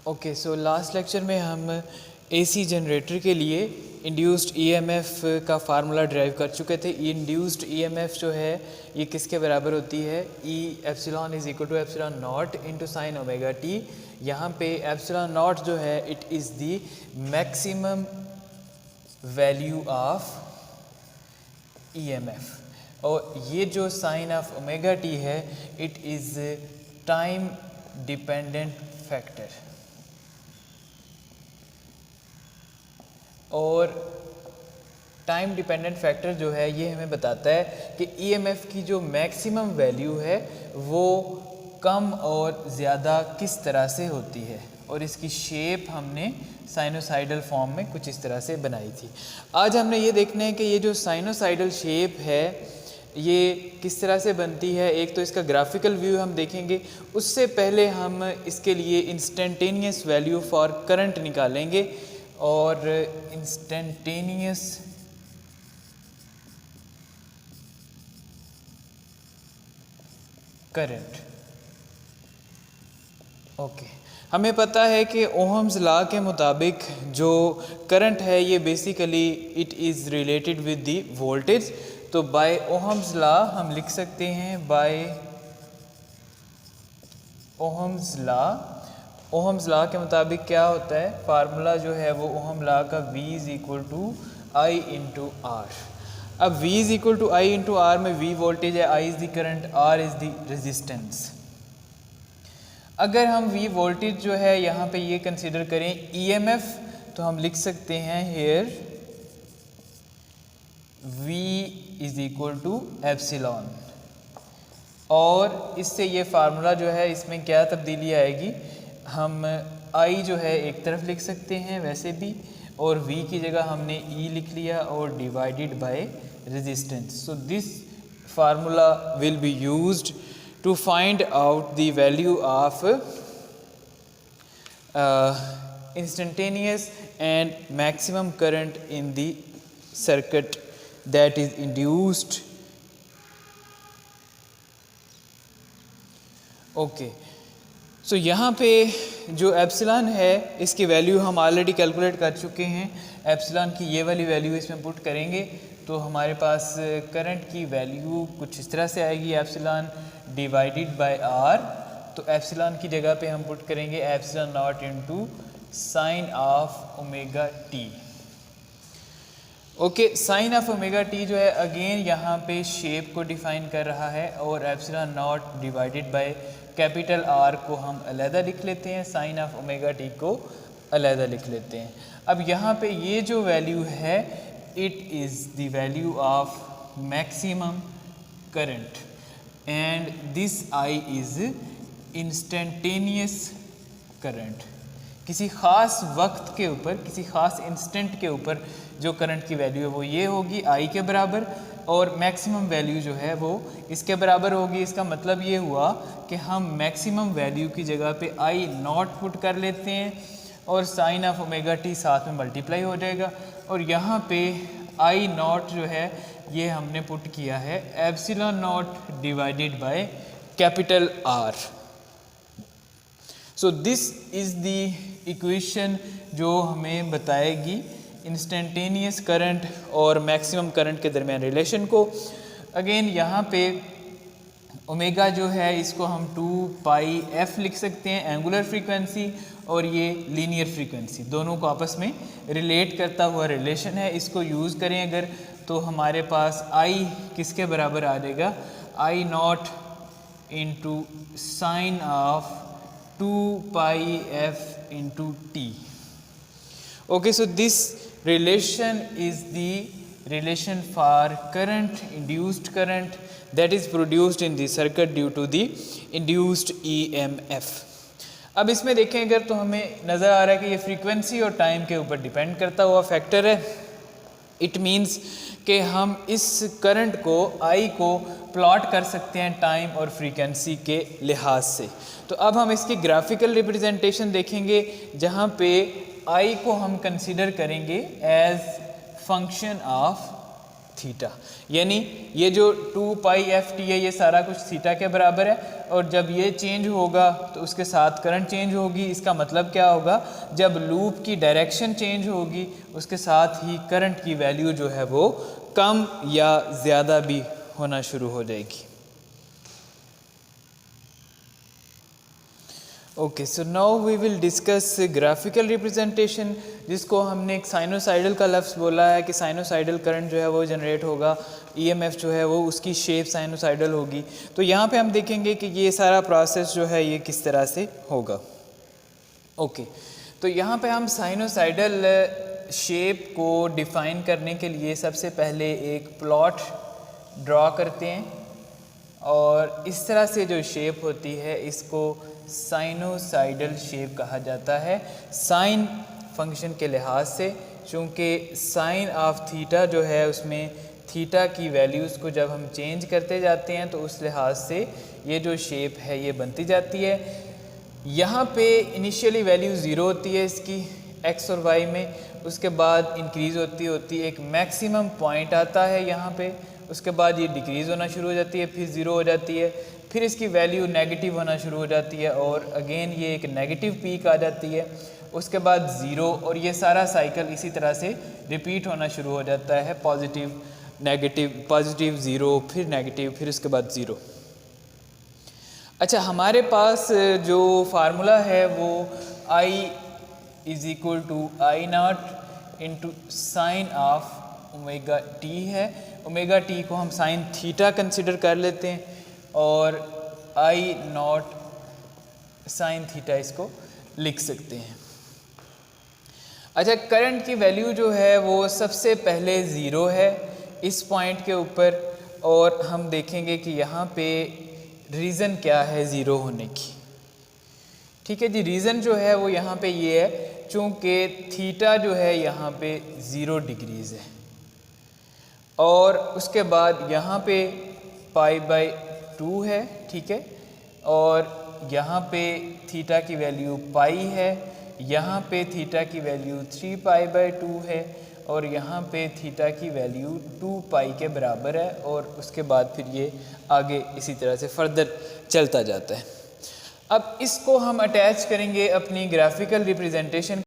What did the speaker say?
Okay, so last lecture में हम AC generator के लिए इंड्यूस्ड ईएमएफ का फार्मूला ड्राइव कर चुके थे। इंड्यूस्ड ईएमएफ जो है ये किसके बराबर होती है? E epsilon is equal to epsilon naught into sine omega t. यहाँ पे एप्सिलॉन नॉट जो है it is the maximum value of EMF, और ये जो साइन ऑफ ओमेगा टी है it is time dependent factor. और टाइम डिपेंडेंट फैक्टर जो है ये हमें बताता है कि ईएमएफ की जो मैक्सिमम वैल्यू है वो कम और ज़्यादा किस तरह से होती है, और इसकी शेप हमने साइनोसाइडल फॉर्म में कुछ इस तरह से बनाई थी। आज हमने ये देखना है कि ये जो साइनोसाइडल शेप है ये किस तरह से बनती है। एक तो इसका ग्राफिकल व्यू हम देखेंगे, उससे पहले हम इसके लिए इंस्टेंटेनियस वैल्यू फॉर करंट निकालेंगे। और इंस्टेंटेनियस करंट, ओके, हमें पता है कि ओहम्स लॉ के मुताबिक जो करंट है ये basically it is related with the voltage. तो बाय ओहम्स लॉ हम लिख सकते हैं by Ohm's law. Ohm's law के मुताबिक क्या होता है? फार्मूला जो है वो ओहम लॉ का V is equal to I into R. अब V is equal to I into R में V वोल्टेज है, I is the current, R is the resistance. अगर हम V वोल्टेज जो है यहाँ पे ये कंसिडर करें EMF, तो हम लिख सकते हैं here V is equal to epsilon. और इससे ये फार्मूला जो है इसमें क्या तब्दीली आएगी? हम I जो है एक तरफ लिख सकते हैं वैसे भी, और V की जगह हमने E लिख लिया और divided by resistance. So this formula will be used to find out the value of instantaneous and maximum current in the circuit that is induced. Okay, so यहाँ पे जो एप्सिलॉन है इसकी वैल्यू हम ऑलरेडी कैलकुलेट कर चुके हैं। Epsilon की ये वाली वैल्यू इसमें पुट करेंगे तो हमारे पास करंट की वैल्यू कुछ इस तरह से आएगी, एप्सिलॉन डिवाइडेड बाय आर। तो एप्सिलॉन की जगह पे हम पुट करेंगे epsilon naught into sine of omega T. Okay, sine of omega T जो है अगेन यहाँ पे शेप को डिफाइन कर रहा है, और epsilon not divided by capital R को हम अलहदा लिख लेते हैं, साइन ऑफ ओमेगा टी को अलहदा लिख लेते हैं। अब यहाँ पे ये जो वैल्यू है it is the value of maximum current and this I is instantaneous current. किसी ख़ास वक्त के ऊपर, किसी ख़ास इंस्टेंट के ऊपर जो करंट की वैल्यू है वो ये होगी आई के बराबर, और मैक्सिमम वैल्यू जो है वो इसके बराबर होगी। इसका मतलब ये हुआ कि हम मैक्सिमम वैल्यू की जगह पे आई नॉट पुट कर लेते हैं और साइन ऑफ ओमेगा टी साथ में मल्टीप्लाई हो जाएगा, और यहाँ पे आई नॉट जो है ये हमने पुट किया है epsilon not divided by capital R. So this is the equation जो हमें बताएगी इंस्टेंटेनियस करंट और मैक्सिमम करंट के दरमियान रिलेशन को। अगेन यहाँ पे ओमेगा जो है इसको हम 2 पाई f लिख सकते हैं, एंगुलर फ्रीक्वेंसी, और ये लीनियर फ्रीक्वेंसी, दोनों को आपस में रिलेट करता हुआ रिलेशन है। इसको यूज़ करें अगर तो हमारे पास I किसके बराबर आ जाएगा? I naught into sine of 2 pi f into t. Okay, so this relation is the relation for current, induced current that is produced in the circuit due to the induced EMF. अब इसमें देखें अगर तो हमें नज़र आ रहा है कि ये फ्रीक्वेंसी और टाइम के ऊपर डिपेंड करता हुआ फैक्टर है। इट मीन्स कि हम इस करंट को I को प्लॉट कर सकते हैं टाइम और फ्रीक्वेंसी के लिहाज से। तो अब हम इसकी ग्राफिकल रिप्रेजेंटेशन देखेंगे जहाँ पे I को हम कंसिडर करेंगे एज फंक्शन ऑफ थीटा, यानी ये जो 2 पाई एफ टी है ये सारा कुछ थीटा के बराबर है, और जब ये चेंज होगा तो उसके साथ करंट चेंज होगी। इसका मतलब क्या होगा, जब लूप की डायरेक्शन चेंज होगी उसके साथ ही करंट की वैल्यू जो है वो कम या ज़्यादा भी होना शुरू हो जाएगी। Okay, so now we will discuss graphical representation, जिसको हमने एक साइनोसाइडल का लफ्ज़ बोला है कि साइनोसाइडल करंट जो है वो जनरेट होगा, ईएमएफ जो है वो उसकी शेप साइनोसाइडल होगी। तो यहाँ पे हम देखेंगे कि ये सारा प्रोसेस जो है ये किस तरह से होगा। ओके, तो यहाँ पे हम साइनोसाइडल शेप को डिफ़ाइन करने के लिए सबसे पहले एक प्लॉट ड्रॉ करते हैं, और इस तरह से जो शेप होती है इसको साइनोसाइडल शेप कहा जाता है, साइन फंक्शन के लिहाज से, चूँकि साइन ऑफ थीटा जो है उसमें थीटा की वैल्यूज़ को जब हम चेंज करते जाते हैं तो उस लिहाज से ये जो शेप है ये बनती जाती है। यहाँ पे इनिशियली वैल्यू 0 होती है इसकी x और y में, उसके बाद इंक्रीज़ होती होती एक मैक्सिमम पॉइंट आता है यहाँ पे, उसके बाद ये डिक्रीज़ होना शुरू हो जाती है, फिर 0 हो जाती है, फिर इसकी वैल्यू नेगेटिव होना शुरू हो जाती है, और अगेन ये एक नेगेटिव पीक आ जाती है, उसके बाद 0, और ये सारा साइकिल इसी तरह से रिपीट होना शुरू हो जाता है, पॉजिटिव नेगेटिव पॉजिटिव 0 फिर नेगेटिव फिर उसके बाद 0। अच्छा, हमारे पास जो फार्मूला है वो I is equal to I naught into sine of omega T है। ओमेगा टी को हम साइन थीटा कंसिडर कर लेते हैं, और आई नॉट साइन थीटा इसको लिख सकते हैं। अच्छा, करंट की वैल्यू जो है वो सबसे पहले 0 है इस पॉइंट के ऊपर, और हम देखेंगे कि यहाँ पे रीज़न क्या है 0 होने की। ठीक है जी, रीज़न जो है वो यहाँ पे ये है, चूँकि थीटा जो है यहाँ पे 0 डिग्रीज़ है, और उसके बाद यहाँ पे π/2 है, ठीक है, और यहाँ पे थीटा की वैल्यू पाई है, यहाँ पे थीटा की वैल्यू 3π/2 है, और यहाँ पे थीटा की वैल्यू 2π के बराबर है, और उसके बाद फिर ये आगे इसी तरह से फर्दर चलता जाता है। अब इसको हम अटैच करेंगे अपनी ग्राफिकल रिप्रेजेंटेशन